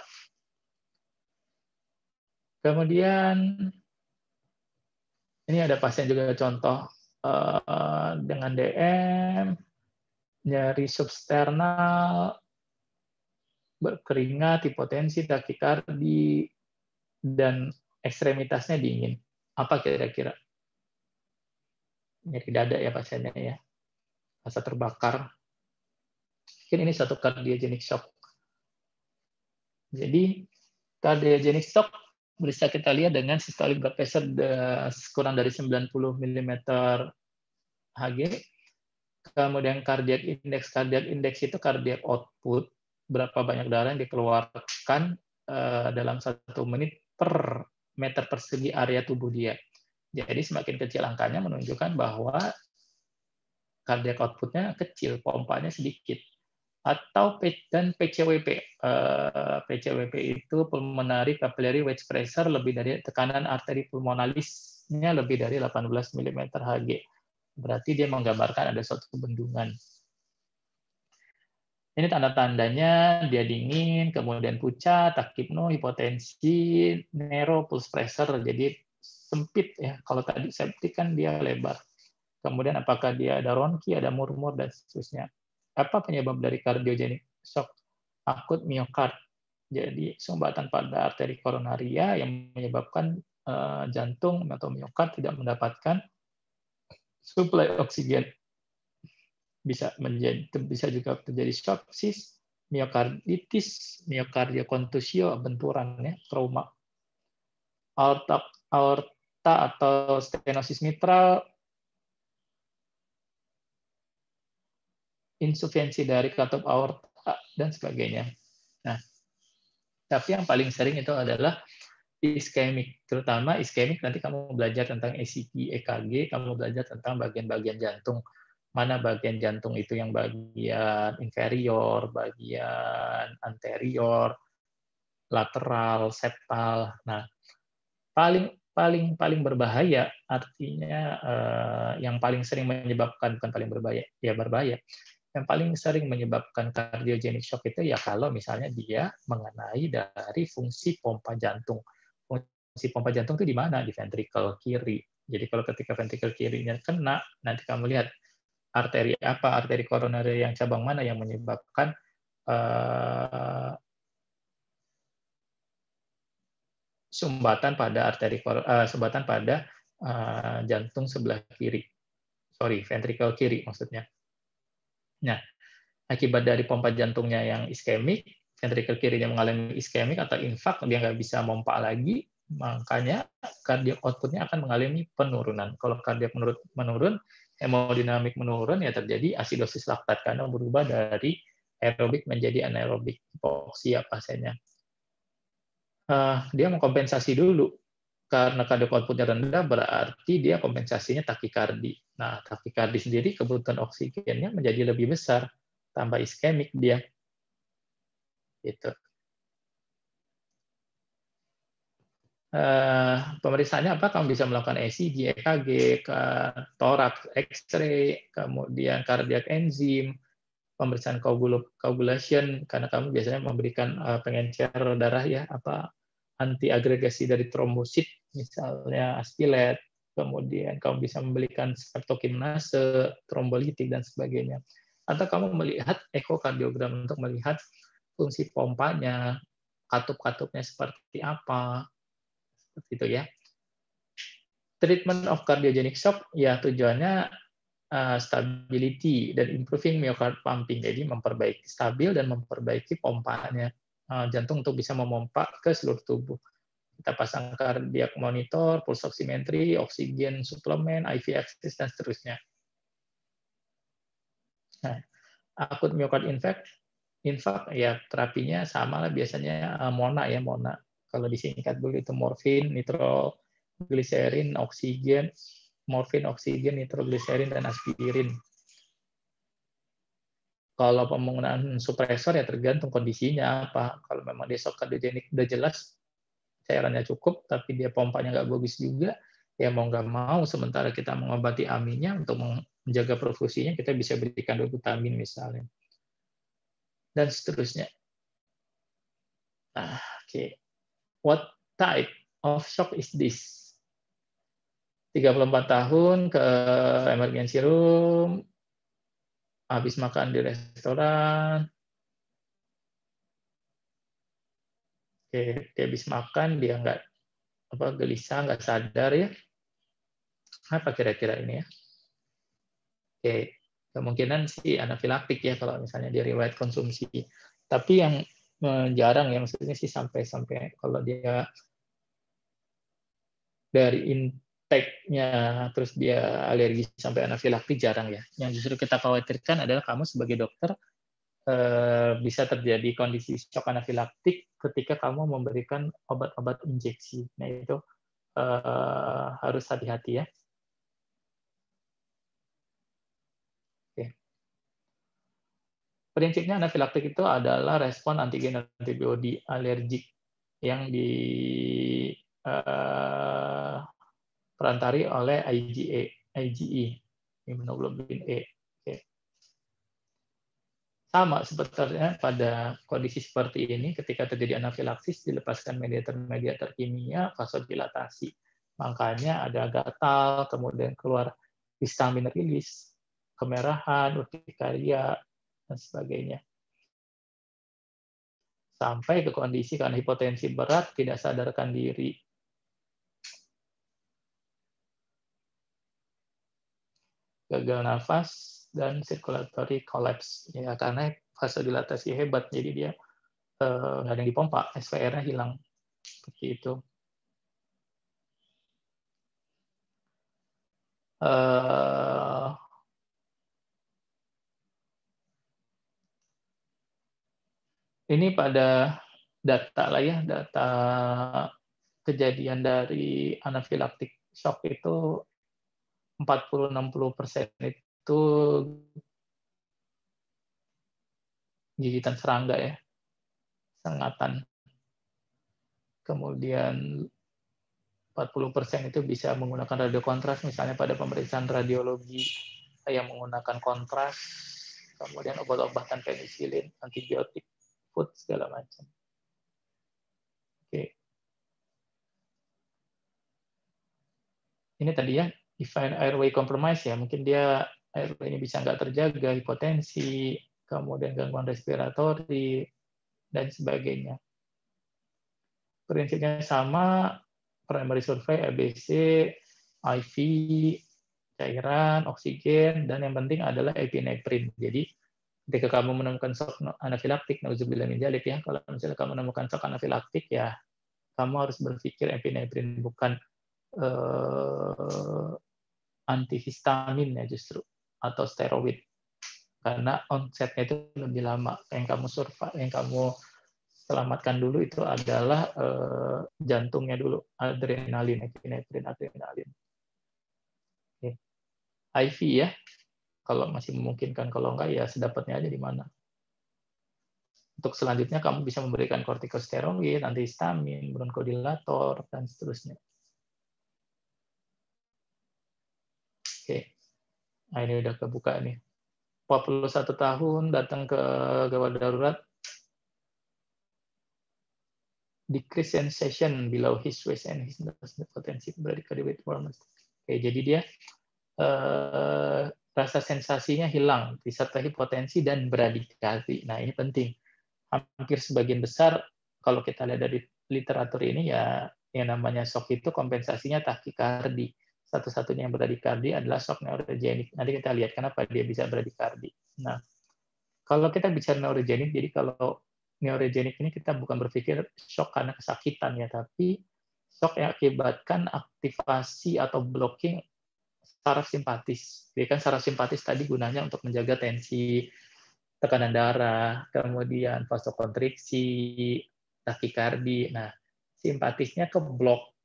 S2: Kemudian, ini ada pasien juga contoh dengan DM, nyeri substernal, berkeringat, hipotensi, takikardi, dan ekstremitasnya dingin. Apa kira-kira? Nyeri dada ya pasiennya ya, rasa terbakar. Mungkin ini satu cardiogenic shock. Jadi cardiogenic shock bisa kita lihat dengan systolic blood pressure kurang dari 90 mm Hg. Kemudian cardiac index itu cardiac output, berapa banyak darah yang dikeluarkan dalam 1 menit per meter persegi area tubuh dia. Jadi semakin kecil angkanya menunjukkan bahwa cardiac output-nya kecil, pompanya sedikit. Atau dan PCWP. PCWP itu pulmonary capillary wedge pressure, lebih dari tekanan arteri pulmonalisnya lebih dari 18 mm Hg. Berarti dia menggambarkan ada suatu bendungan. Ini tanda-tandanya dia dingin, kemudian pucat, takipno, hipotensi, narrow pulse pressure, jadi sempit ya. Kalau tadi septic kan dia lebar. Kemudian apakah dia ada ronki, ada murmur, dan seterusnya. Apa penyebab dari cardiogenic shock? Akut miokard. Jadi sumbatan pada arteri koronaria yang menyebabkan jantung atau miokard tidak mendapatkan suplai oksigen. Bisa juga terjadi sepsis, miokarditis, miokardiokontusio, benturan ya, trauma. Aorta atau stenosis mitral, insufiensi dari katup aorta, dan sebagainya. Nah, tapi yang paling sering itu adalah iskemik, terutama iskemik nanti kamu belajar tentang ECG, EKG, kamu belajar tentang bagian-bagian jantung. Mana bagian jantung itu yang bagian inferior, bagian anterior, lateral, septal. Nah, paling berbahaya artinya yang paling sering menyebabkan, bukan paling berbahaya, ya berbahaya. Yang paling sering menyebabkan cardiogenic shock itu ya kalau misalnya dia mengenai dari fungsi pompa jantung. Fungsi pompa jantung itu di mana? Di ventricle kiri. Jadi kalau ketika ventricle kirinya kena, nanti kamu lihat arteri apa, arteri koroner yang cabang mana yang menyebabkan sumbatan pada sumbatan pada jantung sebelah kiri. Sorry, ventrikel kiri maksudnya. Nah, akibat dari pompa jantungnya yang iskemik, ventrikel kirinya mengalami iskemik atau infak, dia nggak bisa pompa lagi, makanya kardiak output-nya akan mengalami penurunan. Kalau kardiak menurun, hemodinamik menurun, ya terjadi asidosis laktat karena berubah dari aerobik menjadi anaerobik, hipoksia pasiennya. Dia mengkompensasi dulu. Karena kardiak output-nya rendah, berarti dia kompensasinya takikardi. Nah, takikardi sendiri kebutuhan oksigennya menjadi lebih besar, tambah iskemik dia. Gitu. Pemeriksaannya apa? Kamu bisa melakukan ECG, EKG, toraks, X-ray, kemudian cardiac enzim, pemeriksaan coagulation, karena kamu biasanya memberikan pengencer darah ya, anti agregasi dari trombosit, misalnya aspilet, kemudian kamu bisa memberikan streptokinase, trombolitik, dan sebagainya. Atau kamu melihat ekokardiogram untuk melihat fungsi pompanya, katup-katupnya seperti apa, seperti itu ya. Treatment of cardiogenic shock, ya tujuannya stability dan improving myocard pumping, jadi memperbaiki stabil dan memperbaiki pompanya jantung untuk bisa memompa ke seluruh tubuh. Kita pasang cardiac monitor, pulse oximetry, oksigen suplemen, IV access, dan seterusnya. Nah, akut myocard infarct ya terapinya sama lah biasanya MONA ya, MONA. Kalau disingkat dulu itu morfin, nitrogliserin, oksigen, morfin, oksigen, nitrogliserin, dan aspirin. Kalau penggunaan supresor ya tergantung kondisinya apa. Kalau memang dia shock kardiogenik udah jelas cairannya cukup, tapi dia pompanya nggak bagus juga, ya mau nggak mau sementara kita mengobati aminnya untuk menjaga perfusinya, kita bisa berikan dopamine misalnya. Dan seterusnya. Okay. What type of shock is this? 34 tahun ke emergency room, habis makan di restoran, dia habis makan, dia nggak gelisah, nggak sadar ya. Apa kira-kira ini ya? Oke, kemungkinan sih anafilaktik ya kalau misalnya dia riwayat konsumsi. Tapi yang jarang ya, maksudnya sih sampai kalau dia dari intake-nya terus dia alergi sampai anafilaktik jarang ya. Yang justru kita khawatirkan adalah kamu sebagai dokter bisa terjadi kondisi shock anafilaktik ketika kamu memberikan obat-obat injeksi. Nah itu harus hati-hati ya. Oke. Prinsipnya anafilaktik itu adalah respon antigen antibodi alergik yang diperantari oleh IgE, imunoglobulin E. Oke. Sama sebetulnya pada kondisi seperti ini, ketika terjadi anafilaksis, dilepaskan mediator kimia, vasodilatasi. Makanya ada gatal, kemudian keluar histamin rilis, kemerahan, urtikaria, dan sebagainya. Sampai ke kondisi karena hipotensi berat, tidak sadarkan diri. Gagal nafas, dan circulatory collapse. Ya, karena vasodilatasi hebat, jadi dia nggak ada yang dipompa, SVR-nya hilang. Seperti itu. Ini pada data lah ya, data kejadian dari anafilaktik shock itu 40-60% itu gigitan serangga ya, sengatan. Kemudian 40% itu bisa menggunakan radiokontras, misalnya pada pemeriksaan radiologi yang menggunakan kontras, kemudian obat-obatan penisilin, antibiotik, food, segala macam. Oke. Ini tadi ya, define airway compromise ya, mungkin dia airway ini bisa nggak terjaga, hipotensi, kemudian gangguan respiratori, dan sebagainya. Prinsipnya sama, primary survey, ABC, IV, cairan, oksigen, dan yang penting adalah epinefrin. Jadi ketika kamu menemukan shock anafilaktik, nauzubillah min dzalik ya, kalau misalnya kamu menemukan shock anafilaktik ya, kamu harus berpikir epinefrin, bukan antihistamin ya justru, atau steroid. Karena onsetnya itu lebih lama. Yang kamu selamatkan dulu itu adalah jantungnya dulu, adrenalin, epinefrin, adrenalin. Oke. IV ya, kalau masih memungkinkan, kalau enggak ya sedapatnya aja di mana. Untuk selanjutnya kamu bisa memberikan kortikosteroid, antihistamin, bronkodilator, dan seterusnya. Oke, nah ini udah kebuka nih. 41 tahun datang ke gawat darurat, decrease sensation below his waist and his potensi bradycardia with warmth. Oke, jadi dia rasa sensasinya hilang disertai hipotensi dan bradykardi. Nah, ini penting. Hampir sebagian besar kalau kita lihat dari literatur ini ya yang namanya shock itu kompensasinya takikardi. Satu-satunya yang bradikardi adalah shock neurogenik. Nanti kita lihat kenapa dia bisa bradikardi. Nah, kalau kita bicara neurogenik, jadi kalau neurogenik ini kita bukan berpikir shock karena kesakitan ya, tapi shock yang akibatkan aktivasi atau blocking saraf simpatis. Jadi kan saraf simpatis tadi gunanya untuk menjaga tensi, tekanan darah, kemudian vasokonstriksi, takikardi. Nah, simpatisnya keblok.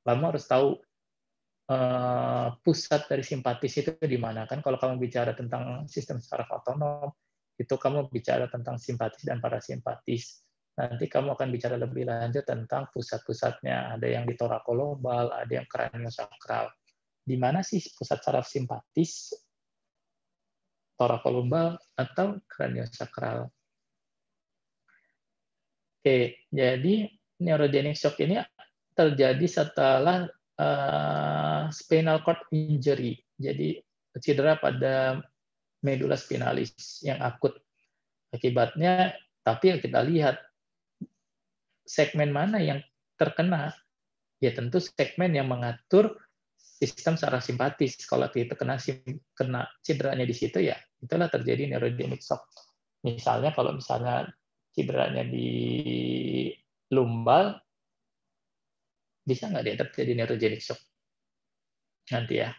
S2: Kamu harus tahu pusat dari simpatis itu di mana. Kan kalau kamu bicara tentang sistem saraf otonom, itu kamu bicara tentang simpatis dan parasimpatis. Nanti kamu akan bicara lebih lanjut tentang pusat-pusatnya. Ada yang di torakolombal, ada yang kraniosakral. Di mana sih pusat saraf simpatis, torakolombal, atau kraniosakral? Oke, jadi neurogenic shock ini terjadi setelah spinal cord injury, jadi cedera pada medula spinalis yang akut. Akibatnya, tapi yang kita lihat segmen mana yang terkena, ya tentu segmen yang mengatur sistem saraf simpatis. Kalau itu kena cederanya di situ ya, itulah terjadi neurogenic shock. Misalnya kalau misalnya cederanya di lumbal, bisa nggak dia terjadi neurogenic shock? Nanti ya.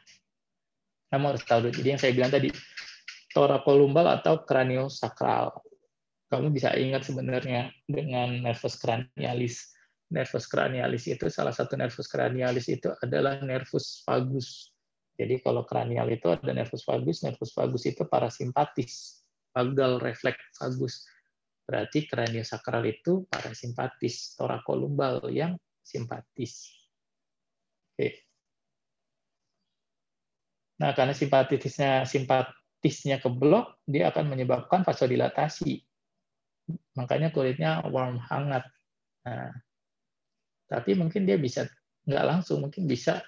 S2: Kamu harus tahu dulu. Jadi yang saya bilang tadi, torakolumbal atau kraniosakral. Kamu bisa ingat sebenarnya dengan nervus cranialis. Nervus cranialis itu, salah satu nervus cranialis itu adalah nervus vagus. Jadi kalau kranial itu ada nervus vagus itu parasimpatis. Vagal refleks vagus. Berarti kraniosakral itu parasimpatis. Torakolumbal yang simpatis. Oke. Nah, karena simpatisnya keblok, dia akan menyebabkan vasodilatasi. Makanya kulitnya warm, hangat. Nah, tapi mungkin dia bisa nggak langsung, mungkin bisa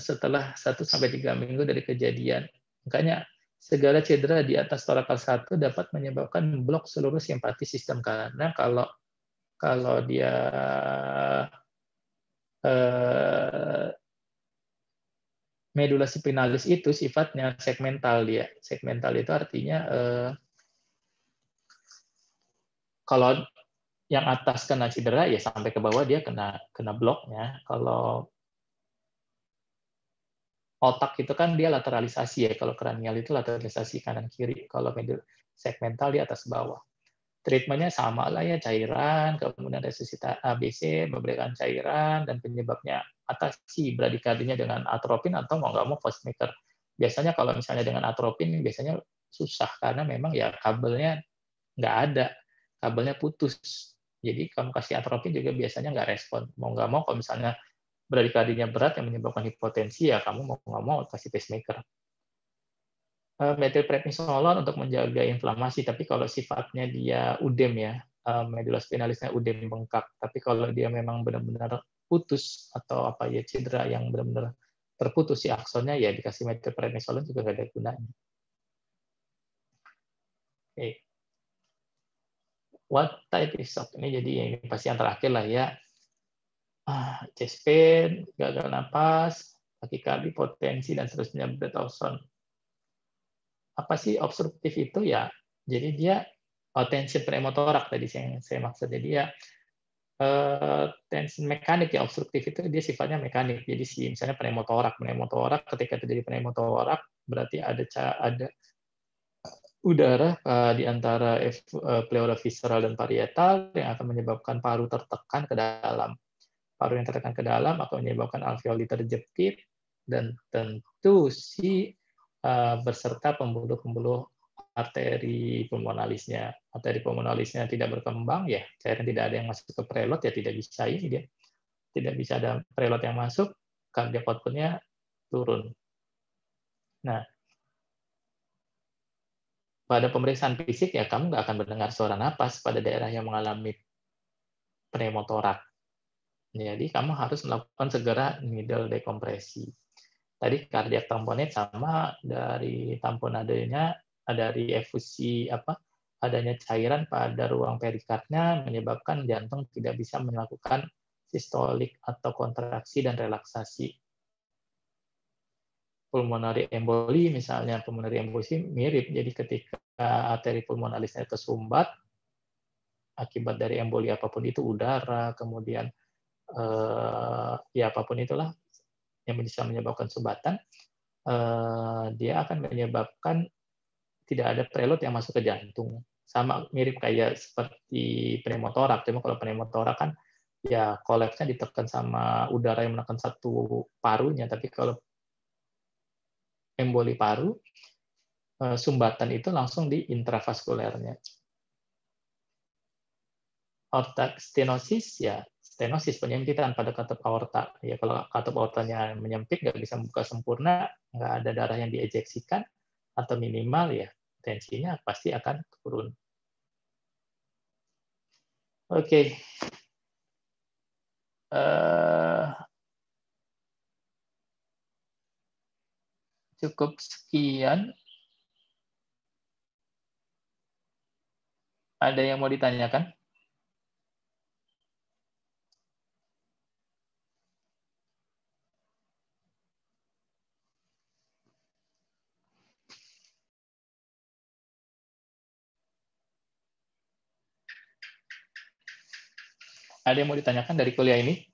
S2: setelah 1-3 minggu dari kejadian. Makanya segala cedera di atas torakal 1 dapat menyebabkan blok seluruh simpatis sistem. Karena kalau dia medula spinalis itu sifatnya segmental dia. Segmental itu artinya kalau yang atas kena cedera ya sampai ke bawah dia kena bloknya. Kalau otak itu kan dia lateralisasi ya. Kalau kranial itu lateralisasi kanan kiri. Kalau medula segmental di atas bawah. Treatmentnya sama lah ya, cairan, kemudian resusitasi ABC, memberikan cairan, dan penyebabnya atasi bradikardinya dengan atropin atau mau nggak mau pacemaker. Biasanya kalau misalnya dengan atropin biasanya susah karena memang ya kabelnya nggak ada, kabelnya putus. Jadi kamu kasih atropin juga biasanya nggak respon. Mau nggak mau kalau misalnya bradikardinya berat yang menyebabkan hipotensi ya kamu mau nggak mau kasih pacemaker. Metilprednisolon untuk menjaga inflamasi, tapi kalau sifatnya dia udem ya, medula spinalisnya udem bengkak. Tapi kalau dia memang benar-benar putus atau apa ya cedera yang benar-benar terputus si aksonnya ya dikasih metilprednisolon juga nggak ada gunanya. Oke. What type is shock? Ini jadi ini pasti yang terakhir lah ya. Chest pain, gagal napas, takikardi, potensi, dan seterusnya, breath of sound. Apa sih obstruktif itu ya? Jadi dia tension premotorak tadi yang saya maksud. Jadi ya tension mekanik ya, obstruktif itu dia sifatnya mekanik. Jadi misalnya pneumotorak ketika terjadi pneumotorak berarti ada udara di antara pleura visceral dan parietal yang akan menyebabkan paru tertekan ke dalam. Paru yang tertekan ke dalam akan menyebabkan alveoli terjepit dan tentu beserta pembuluh-pembuluh arteri pulmonalisnya. Arteri pulmonalisnya tidak berkembang, ya cairan tidak ada yang masuk ke preload, ya tidak bisa ini dia. Tidak bisa ada preload yang masuk, cardiac output-nya turun. Nah, pada pemeriksaan fisik ya kamu nggak akan mendengar suara napas pada daerah yang mengalami pneumotorak. Jadi kamu harus melakukan segera needle dekompresi. Tadi cardiac tamponade sama dari tamponadenya dari efusi adanya cairan pada ruang perikardnya menyebabkan jantung tidak bisa melakukan sistolik atau kontraksi dan relaksasi. Pulmonary emboli misalnya, pulmonary emboli mirip. Jadi ketika arteri pulmonalisnya tersumbat akibat dari emboli apapun itu, udara, kemudian ya apapun itulah yang bisa menyebabkan sumbatan, dia akan menyebabkan tidak ada preload yang masuk ke jantung. Sama mirip kayak seperti pneumotorak, cuma kalau pneumotorak kan ya kolapsnya ditekan sama udara yang menekan satu parunya, tapi kalau emboli paru, sumbatan itu langsung di intravaskulernya. Aorta stenosis, ya stenosis penyempitan pada katup aorta. Ya kalau katup aortanya menyempit, nggak bisa membuka sempurna, nggak ada darah yang diejeksikan, atau minimal ya tensinya pasti akan turun. Oke. Cukup sekian. Ada yang mau ditanyakan? Ada yang mau ditanyakan dari kuliah ini?